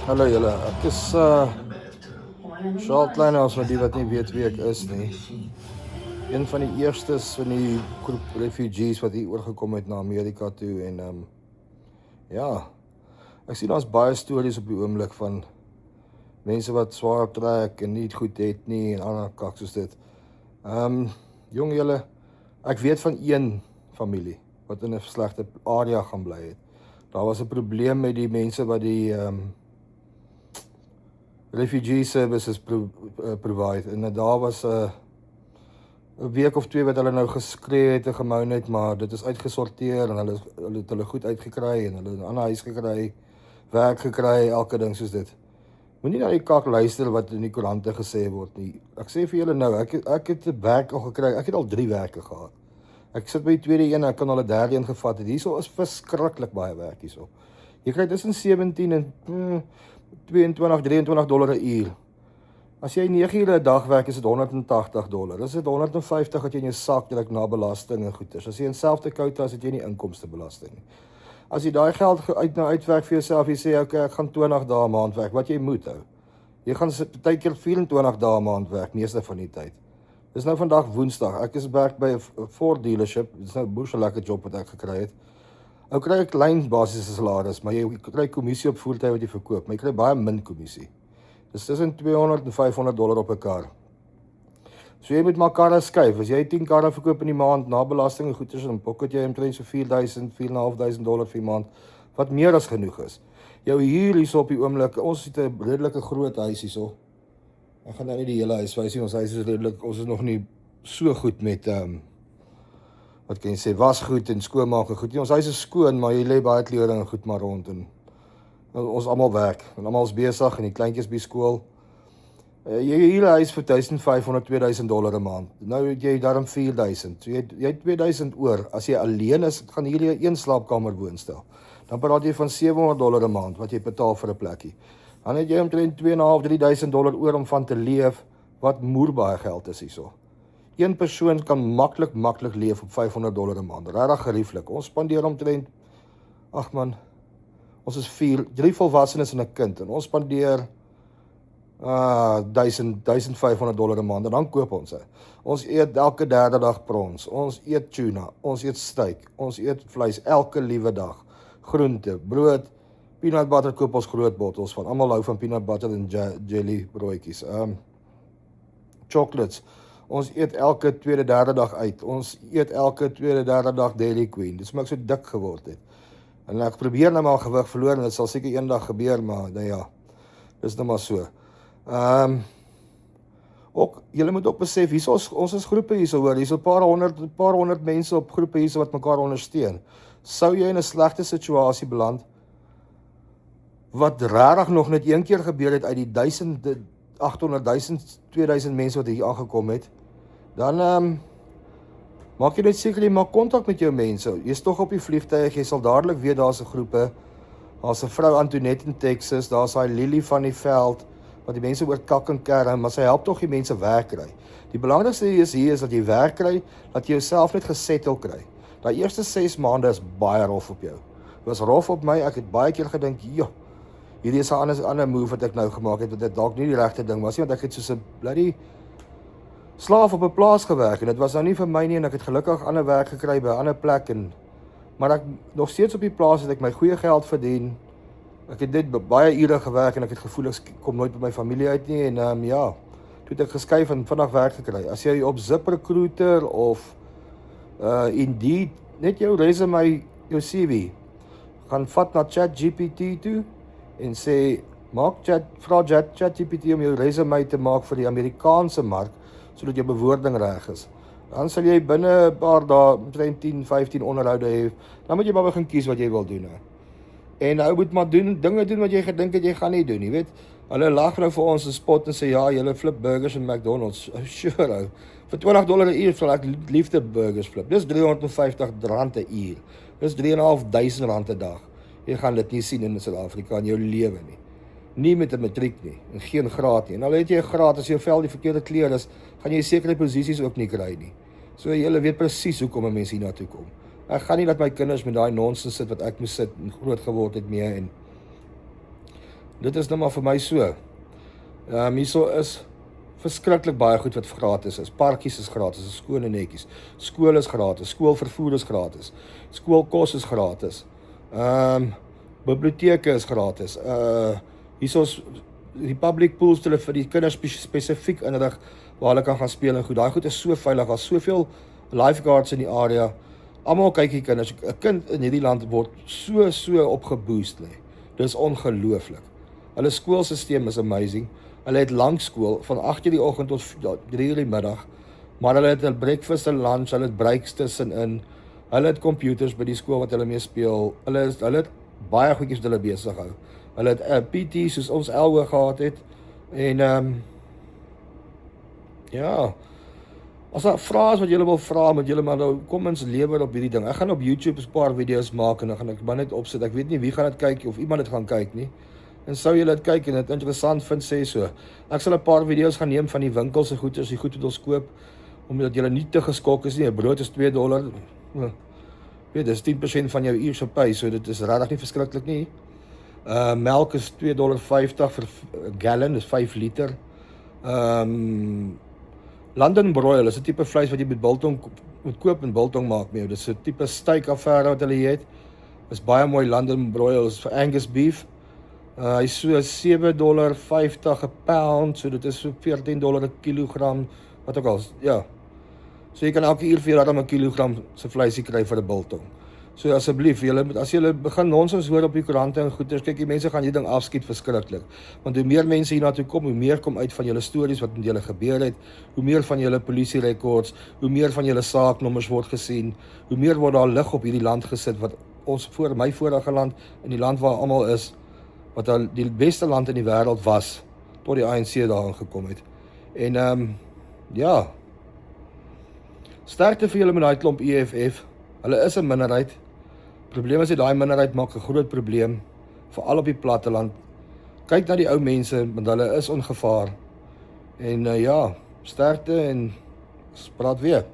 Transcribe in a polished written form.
Hallo julle, ek is Charles Kleinhaus vir die wat nie weet wie ek is nie. Een van die eerstes van die groep refugees wat hier oorgekom het na Amerika toe en ja, ek sien daar's baie stories op die oomblik van mense wat swaar trek en nie goed het nie en ander kak soos dit. Jong julle, ek weet van een familie wat in 'n slegte area gaan bly het. Daar was 'n probleem met die mense wat die refugee services provide en daar was 'n week of twee wat hulle nou geskree het en gemoun het, maar dit is uitgesorteer en hulle het hulle goed uitgekry en hulle 'n ander huis gekry, werk gekry, elke ding soos dit. Moenie na die kak luister wat in die koerante gesê word nie. Ek sê vir julle nou, ek het 'n werk al gekry. Ek het al 3 werke gehad. Ek sit by die tweede een, ek kan al 'n derde een gevat het. Hierso is verskriklik baie werk hierso. Jy kry tussen 17 en $22, $23 'n uur. As jy 9 ure 'n dag werk, is dit $180. Dis dit $150 wat jy in jou sak direk na belasting en goeders. As jy in selfde quota as het jy nie inkomstebelasting nie. As jy daai geld uitwerk vir jouself, jy sê okay, ek gaan 20 dae 'n maand werk, wat jy moet hou. Jy gaan partykeer 24 dae 'n maand werk, meeste van die tyd. Dis nou vandag Woensdag. Ek is werk by 'n Ford dealership. Dis nou 'n boer so lekker job wat ek gekry het. Ou kry 'n klein basiese salaris, maar jy kry kommissie op voertuie wat jy verkoop, maar jy kry baie min kommissie. Dis tussen $200 en $500 op 'n kar. So jy moet maar karre skuif. As jy 10 karre verkoop in die maand na belasting en goederes, dan pocket jy omtrent so $4,000, $4,500 vir die maand, wat meer as genoeg is. Jou huur hierso op die oomblik, ons het 'n redelike groot huis hierso. Ek gaan nou nie die hele huis wys nie, ons huis is redelik, ons is nog nie so goed met wat kan jy sê, wasgoed en skoonmaak en goed. Ons huis is skoon, maar jy lê baie klere en goed maar rond en ons almal werk en almal is besig en die kleintjies by skool. Jy huur 'n huis vir $1,500, $2,000 'n maand. Nou het jy daarom $4,000. So jy het $2,000 oor. As jy alleen is, gaan hier jy 'n slaapkamer woonstel. Dan praat jy van $700 'n maand wat jy betaal vir 'n plekkie. Dan het jy omtrent $2,500, $3,000 oor om van te leef, wat moerbaar geld is hierso. Een persoon kan maklik leef op $500 'n maand. Regtig gerieflik. Ons spandeer omtrent, ag man, ons is 3 volwassenes en 'n kind en ons spandeer $1,500 'n maand en dan koop ons dit. Ons eet elke derde dag prons, ons eet tuna, ons eet steak, ons eet vleis elke liewe dag. Groente, brood, peanut butter koop ons groot bottels van. Almal hou van peanut butter en jelly broodjies. Chocolates. Ons eet elke tweede derde dag uit. Ons eet elke tweede derde dag Dairy Queen. Dis maak so dik geword het. En ek probeer nou maar gewig verloor en dit sal seker eendag gebeur, maar nou ja. Dis nou maar so. Ook julle moet ook besef, hierso ons is groepe hierso hoor. Hier's 'n paar honderd mense op groepe hierso wat mekaar ondersteun. Sou jy in 'n slegte situasie beland wat regtig nog net een keer gebeur het uit die 800,000, 2000 mense wat hier aangekom het, dan maak jy net seker jy maak kontak met jou mense. Jy's tog op die vliegtuig, jy sal dadelik weet daar's 'n groepe. Daar's 'n vrou Antoinette in Texas, daar's daai Lily van die veld wat die mense oor kak en kerm, maar sy help tog die mense werk kry. Die belangrikste hier is dat jy werk kry, dat jy jouself net gesettle kry. Daai eerste 6 maande is baie rof op jou. Dit was rof op my, ek het baie keer gedink, joh, hierdie is 'n ander move wat ek nou gemaak het, wat dit dalk nie die regte ding was nie, want ek het soos 'n bloody slaaf op 'n plaas gewerk en dit was nou nie vir my nie en ek het gelukkig ander werk gekry by 'n ander plek maar ek nog steeds op die plaas het ek my goeie geld verdien. Ek het net baie ure gewerk en ek het gevoel ek kom nooit by my familie uit nie en ja, toe het ek geskuif en vinnig werk gekry. As jy op ZipRecruiter of Indeed net jou resume, jou CV gaan vat na ChatGPT toe en sê vra ChatGPT om jou resume te maak vir die Amerikaanse mark sodat jou bewoording reg is. Dan sal jy binne 'n paar dae omtrent 10, 15 onderhoude hê. Dan moet jy maar begin kies wat jy wil doen. En nou moet maar dinge doen wat jy gedink het jy gaan nie doen, jy weet. Hulle lag nou vir ons en spot en sê ja, julle flip burgers in McDonald's. Sure ou. Vir $20 'n uur sal ek liefde burgers flip. Dis R350 'n uur. Dis R3,500 'n dag. Jy gaan dit nie sien in Suid-Afrika in jou lewe nie. Nie met 'n matriek nie en geen graad nie. En al het jy 'n graad, as jou vel die verkeerde kleur is, gaan jy sekere posisies ook nie kry nie. So julle weet presies hoekom 'n mens hier na toe kom. Ek gaan nie laat my kinders met daai nonsens sit wat ek moes sit en groot geword het mee en Dit is nou maar vir my so. Hierso is verskriklik baie goed wat gratis is. Parkies is gratis, is skoon en netjies. Skool is gratis, skoolvervoer is gratis. Skoolkos is gratis. Biblioteke is gratis. Hierso is die public pools vir die kinders spesifiek inrig waar hulle kan gaan speel en goed. Daai goed is so veilig, daar's soveel lifeguards in die area. Almal kyk die kinders. 'n Kind in hierdie land word so opgeboost, nee. Dis ongelooflik. Hulle skoolstelsel is amazing. Hulle het lankskool van 8:00 die oggend tot 3:00 die middag. Maar hulle het 'n breakfast en lunch, hulle het breaks tussenin. Hulle het computers by die skool wat hulle mee speel. Hulle het baie goedjies wat hulle besig hou. Hulle het PT soos ons LO gehad het. En ja, as daar vrae is wat julle wil vra, moet julle maar nou kom ons lewer op hierdie ding. Ek gaan op YouTube 'n paar video's maak en dan gaan ek maar net opsit. Ek weet nie wie gaan dit kyk of iemand dit gaan kyk nie. En sou julle dit kyk en dit interessant vind, sê so. Ek sal 'n paar video's gaan neem van die winkels se goeders, die goed wat ons koop, omdat julle nie te geskok is nie. 'n Brood is $2. Weet, dis 10% van jou uur se pay, so dit is regtig nie verskriklik nie. Melk is $2.50 vir 'n gallon, dis 5 liter. London broil is 'n tipe vleis wat jy met biltong moet koop en biltong maak mee. Dis 'n tipe steak affære wat hulle het. Is baie mooi. London broil is vir Angus beef. Hy is so $7.50 'n pound, so dit is so $14 'n kilogram, wat ook al, ja. So jy kan elke uur vir jou 'n kilogram se vleisie kry vir 'n biltong. So asseblief, as julle begin nonsens hoor op die koerante en goeders, kyk, die mense gaan hierdie ding afskiet verskriklik. Want hoe meer mense hiernatoe kom, hoe meer kom uit van julle stories wat met julle gebeur het, hoe meer van julle polisie records, hoe meer van julle saaknommers word gesien, hoe meer word daar lig op hierdie land gesit wat ons my vorige land en die land waar almal is, wat die beste land in die wêreld was tot die ANC daarin gekom het. En ja. Sterkte vir julle met daai klomp EFF. Hulle is 'n minderheid. Probleem is dat daai minderheid maak 'n groot probleem, veral op die platteland. Kyk na die ou mense, want hulle is ongevaar. En ja, sterkte en ons praat weer.